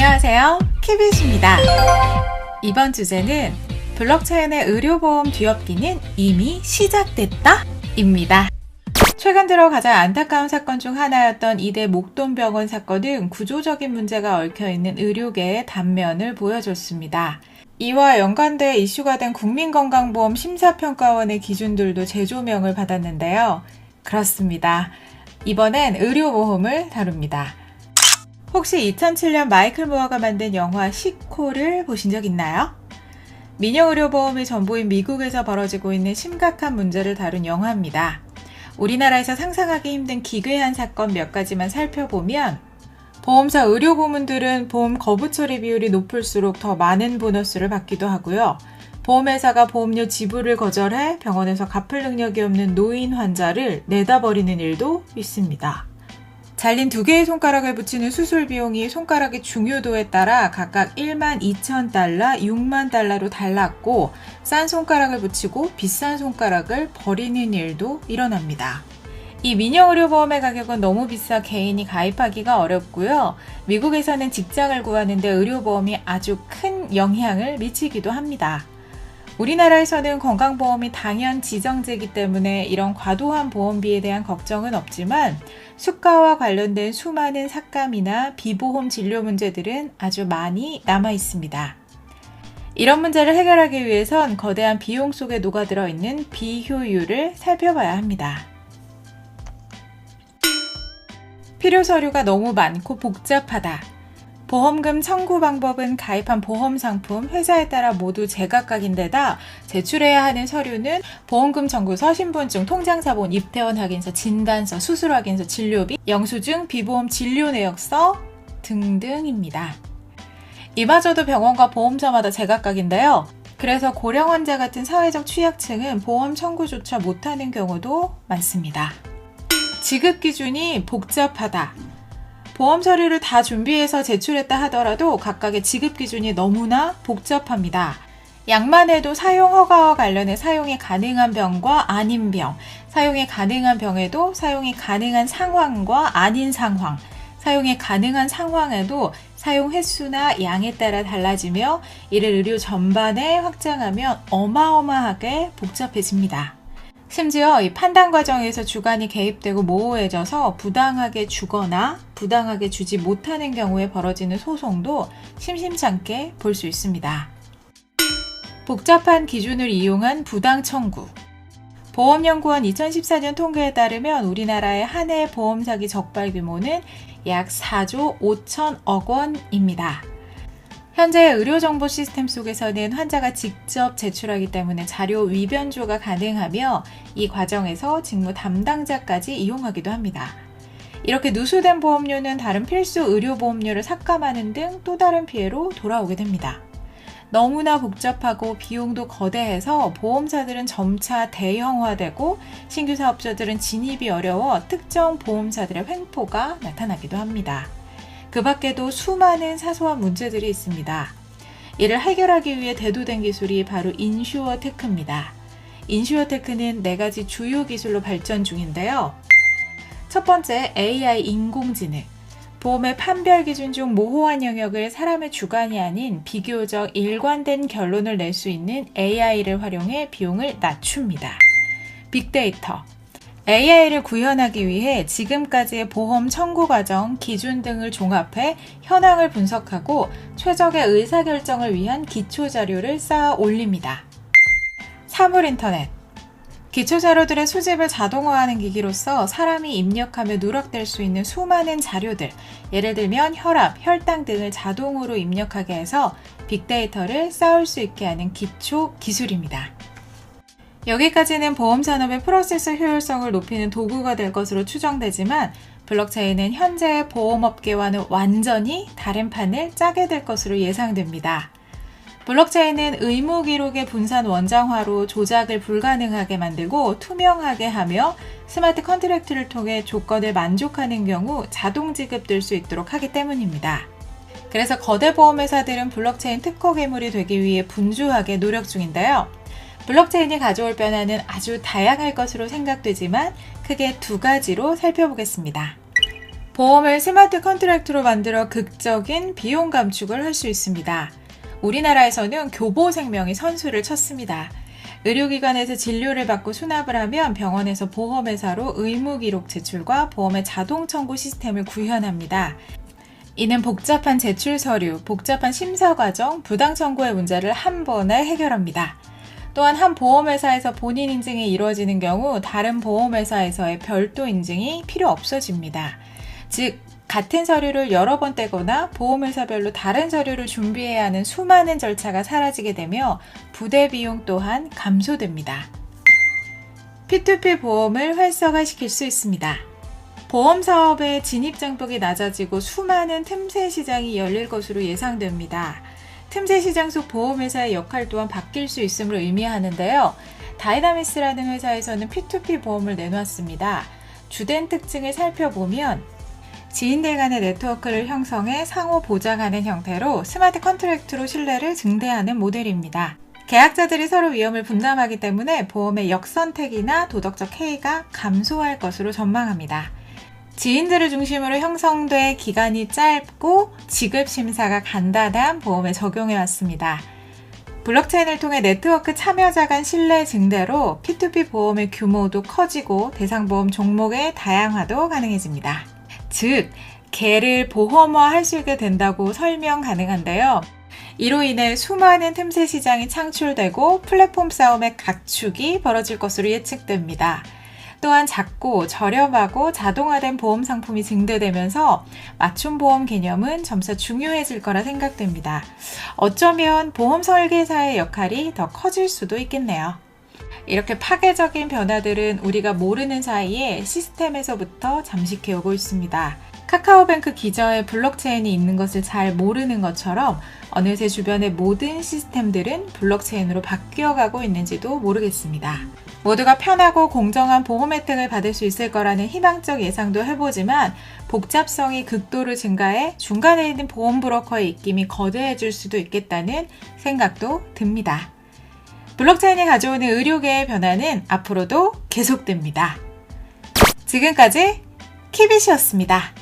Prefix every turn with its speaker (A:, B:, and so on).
A: 안녕하세요, 키빗입니다. 이번 주제는 블록체인의 의료보험 뒤엎기는 이미 시작됐다? 입니다. 최근 들어 가장 안타까운 사건 중 하나였던 이대 목돈병원 사건은 구조적인 문제가 얽혀있는 의료계의 단면을 보여줬습니다. 이와 연관돼 이슈가 된 국민건강보험 심사평가원의 기준들도 재조명을 받았는데요. 그렇습니다. 이번엔 의료보험을 다룹니다. 혹시 2007년 마이클 무어가 만든 영화 시코를 보신 적 있나요? 민영의료보험이 전부인 미국에서 벌어지고 있는 심각한 문제를 다룬 영화입니다. 우리나라에서 상상하기 힘든 기괴한 사건 몇 가지만 살펴보면 보험사 의료보험들은 보험 거부 처리 비율이 높을수록 더 많은 보너스를 받기도 하고요. 보험회사가 보험료 지불을 거절해 병원에서 갚을 능력이 없는 노인 환자를 내다 버리는 일도 있습니다. 잘린 2개의 손가락을 붙이는 수술 비용이 손가락의 중요도에 따라 각각 12,000달러, 6만 달러로 달랐고 싼 손가락을 붙이고 비싼 손가락을 버리는 일도 일어납니다. 이 민영의료보험의 가격은 너무 비싸 개인이 가입하기가 어렵고요. 미국에서는 직장을 구하는 데 의료보험이 아주 큰 영향을 미치기도 합니다. 우리나라에서는 건강보험이 당연 지정제이기 때문에 이런 과도한 보험비에 대한 걱정은 없지만 수가와 관련된 수많은 삭감이나 비보험 진료 문제들은 아주 많이 남아 있습니다. 이런 문제를 해결하기 위해선 거대한 비용 속에 녹아들어 있는 비효율을 살펴봐야 합니다. 필요 서류가 너무 많고 복잡하다. 보험금 청구 방법은 가입한 보험상품, 회사에 따라 모두 제각각인데다 제출해야 하는 서류는 보험금 청구서, 신분증, 통장사본, 입퇴원 확인서, 진단서, 수술 확인서, 진료비, 영수증, 비보험 진료 내역서 등등입니다. 이마저도 병원과 보험사마다 제각각인데요. 그래서 고령 환자 같은 사회적 취약층은 보험 청구조차 못하는 경우도 많습니다. 지급 기준이 복잡하다. 보험 서류를 다 준비해서 제출했다 하더라도 각각의 지급 기준이 너무나 복잡합니다. 약만 해도 사용 허가와 관련해 사용이 가능한 병과 아닌 병, 사용이 가능한 병에도 사용이 가능한 상황과 아닌 상황, 사용이 가능한 상황에도 사용 횟수나 양에 따라 달라지며 이를 의료 전반에 확장하면 어마어마하게 복잡해집니다. 심지어 이 판단 과정에서 주관이 개입되고 모호해져서 부당하게 주거나 부당하게 주지 못하는 경우에 벌어지는 소송도 심심찮게 볼 수 있습니다. 복잡한 기준을 이용한 부당 청구. 보험연구원 2014년 통계에 따르면 우리나라의 한 해 보험 사기 적발 규모는 약 4조 5천억 원입니다. 현재 의료정보 시스템 속에서는 환자가 직접 제출하기 때문에 자료 위변조가 가능하며 이 과정에서 직무 담당자까지 이용하기도 합니다. 이렇게 누수된 보험료는 다른 필수 의료보험료를 삭감하는 등 또 다른 피해로 돌아오게 됩니다. 너무나 복잡하고 비용도 거대해서 보험사들은 점차 대형화되고 신규 사업자들은 진입이 어려워 특정 보험사들의 횡포가 나타나기도 합니다. 그 밖에도 수많은 사소한 문제들이 있습니다. 이를 해결하기 위해 대두된 기술이 바로 인슈어테크입니다. 인슈어테크는 4가지 주요 기술로 발전 중인데요. 첫 번째, AI 인공지능. 보험의 판별 기준 중 모호한 영역을 사람의 주관이 아닌 비교적 일관된 결론을 낼 수 있는 AI를 활용해 비용을 낮춥니다. 빅데이터. AI를 구현하기 위해 지금까지의 보험 청구 과정, 기준 등을 종합해 현황을 분석하고 최적의 의사결정을 위한 기초자료를 쌓아 올립니다. 사물인터넷. 기초자료들의 수집을 자동화하는 기기로서 사람이 입력하며 누락될 수 있는 수많은 자료들, 예를 들면 혈압, 혈당 등을 자동으로 입력하게 해서 빅데이터를 쌓을 수 있게 하는 기초 기술입니다. 여기까지는 보험산업의 프로세스 효율성을 높이는 도구가 될 것으로 추정되지만 블록체인은 현재의 보험업계와는 완전히 다른 판을 짜게 될 것으로 예상됩니다. 블록체인은 의무 기록의 분산 원장화로 조작을 불가능하게 만들고 투명하게 하며 스마트 컨트랙트를 통해 조건을 만족하는 경우 자동 지급될 수 있도록 하기 때문입니다. 그래서 거대 보험회사들은 블록체인 특허 괴물이 되기 위해 분주하게 노력 중인데요. 블록체인이 가져올 변화는 아주 다양할 것으로 생각되지만 크게 2가지로 살펴보겠습니다. 보험을 스마트 컨트랙트로 만들어 극적인 비용 감축을 할 수 있습니다. 우리나라에서는 교보생명이 선수를 쳤습니다. 의료기관에서 진료를 받고 수납을 하면 병원에서 보험회사로 의무기록 제출과 보험의 자동 청구 시스템을 구현합니다. 이는 복잡한 제출 서류, 복잡한 심사 과정, 부당 청구의 문제를 한 번에 해결합니다. 또한 한 보험회사에서 본인 인증이 이루어지는 경우 다른 보험회사에서의 별도 인증이 필요 없어집니다. 즉, 같은 서류를 여러 번 떼거나 보험회사별로 다른 서류를 준비해야 하는 수많은 절차가 사라지게 되며 부대 비용 또한 감소됩니다. P2P 보험을 활성화시킬 수 있습니다. 보험 사업의 진입 장벽이 낮아지고 수많은 틈새 시장이 열릴 것으로 예상됩니다. 틈새 시장 속 보험회사의 역할 또한 바뀔 수 있음을 의미하는데요. 다이나미스라는 회사에서는 P2P 보험을 내놨습니다. 주된 특징을 살펴보면 지인들 간의 네트워크를 형성해 상호 보장하는 형태로 스마트 컨트랙트로 신뢰를 증대하는 모델입니다. 계약자들이 서로 위험을 분담하기 때문에 보험의 역선택이나 도덕적 해이가 감소할 것으로 전망합니다. 지인들을 중심으로 형성돼 기간이 짧고 지급 심사가 간단한 보험에 적용해 왔습니다. 블록체인을 통해 네트워크 참여자 간 신뢰 증대로 P2P 보험의 규모도 커지고 대상 보험 종목의 다양화도 가능해집니다. 즉, 개를 보험화할 수 있게 된다고 설명 가능한데요. 이로 인해 수많은 틈새 시장이 창출되고 플랫폼 싸움의 각축이 벌어질 것으로 예측됩니다. 또한 작고 저렴하고 자동화된 보험 상품이 증대되면서 맞춤 보험 개념은 점차 중요해질 거라 생각됩니다. 어쩌면 보험 설계사의 역할이 더 커질 수도 있겠네요. 이렇게 파괴적인 변화들은 우리가 모르는 사이에 시스템에서부터 잠식해 오고 있습니다. 카카오뱅크 기저에 블록체인이 있는 것을 잘 모르는 것처럼 어느새 주변의 모든 시스템들은 블록체인으로 바뀌어가고 있는지도 모르겠습니다. 모두가 편하고 공정한 보험 혜택을 받을 수 있을 거라는 희망적 예상도 해보지만 복잡성이 극도로 증가해 중간에 있는 보험 브로커의 입김이 거대해질 수도 있겠다는 생각도 듭니다. 블록체인이 가져오는 의료계의 변화는 앞으로도 계속됩니다. 지금까지 키비씨였습니다.